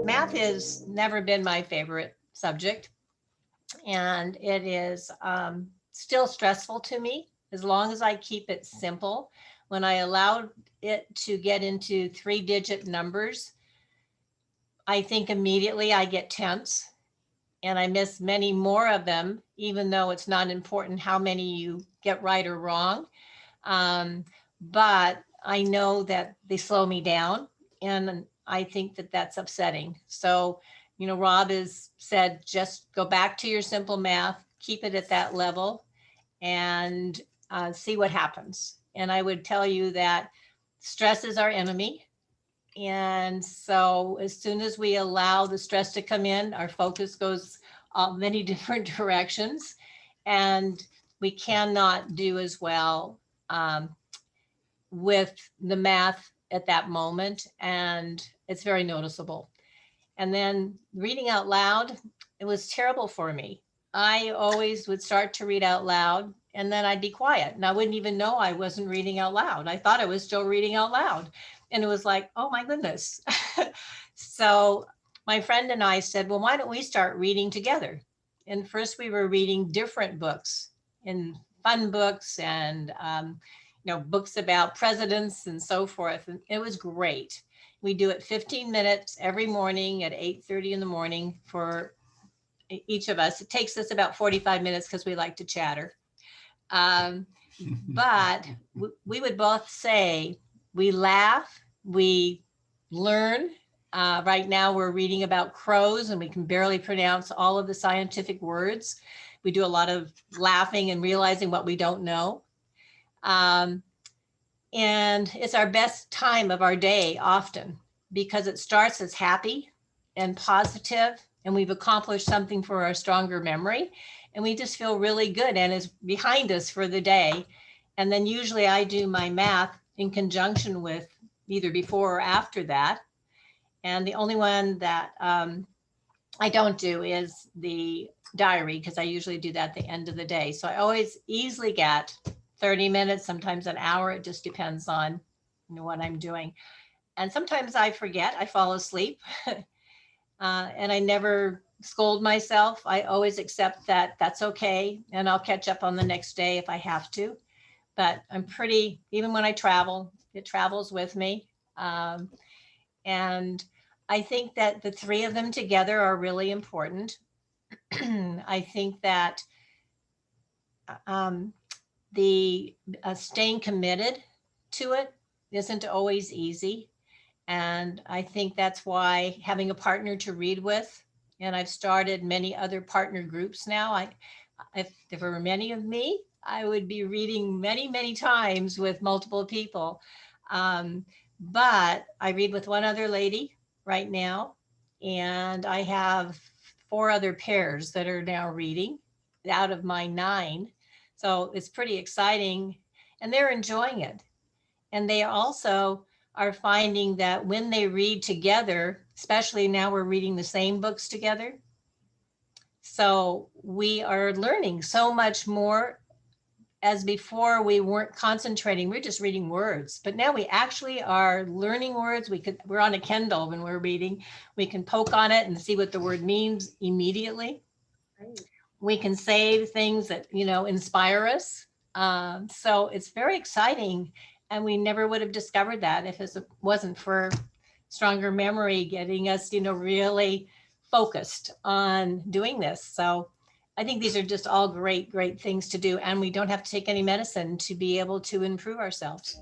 Math has never been my favorite subject, and it is still stressful to me as long as I keep it simple. When I allowed it to get into 3-digit numbers, I think immediately I get tense and I miss many more of them, even though it's not important how many you get right or wrong. But I know that they slow me down, and I think that that's upsetting. So, Rob has said, just go back to your simple math, keep it at that level, and see what happens. And I would tell you that stress is our enemy. And so as soon as we allow the stress to come in, our focus goes many different directions, and we cannot do as well um, with the math at that moment. And it's very noticeable. And then reading out loud, it was terrible for me. I always would start to read out loud and then I'd be quiet and I wouldn't even know I wasn't reading out loud. I thought I was still reading out loud. And it was like, oh my goodness. So my friend and I said, well, why don't we start reading together? And first we were reading different books and fun books and, books about presidents and so forth. And it was great. We do it 15 minutes every morning at 8:30 in the morning for each of us. It takes us about 45 minutes because we like to chatter. Um, but we would both say we laugh, we learn. Right now we're reading about crows and we can barely pronounce all of the scientific words. We do a lot of laughing and realizing what we don't know. And it's our best time of our day often because it starts as happy and positive, and we've accomplished something for our stronger memory, and we just feel really good and it's behind us for the day. And then usually I do my math in conjunction with either before or after that. And the only one that I don't do is the diary because I usually do that at the end of the day. So I always easily get 30 minutes, sometimes an hour. It just depends on what I'm doing. And sometimes I forget, I fall asleep and I never scold myself. I always accept that that's okay. And I'll catch up on the next day if I have to. But I'm pretty, even when I travel, it travels with me. And I think that the three of them together are really important. I think that the staying committed to it isn't always easy. And I think that's why having a partner to read with, and I've started many other partner groups now. If there were many of me, I would be reading many, many times with multiple people. But I read with one other lady right now, and I have 4 other pairs that are now reading out of my 9. So it's pretty exciting, and they're enjoying it. And they also are finding that when they read together, especially now we're reading the same books together. So we are learning so much more. As before, we weren't concentrating, we're just reading words, but now we actually are learning words. We're on a Kindle when we're reading. We can poke on it and see what the word means immediately. Right. We can save things that, inspire us. So it's very exciting. And we never would have discovered that if it wasn't for Stronger Memory getting us, really focused on doing this. So I think these are just all great, great things to do. And we don't have to take any medicine to be able to improve ourselves.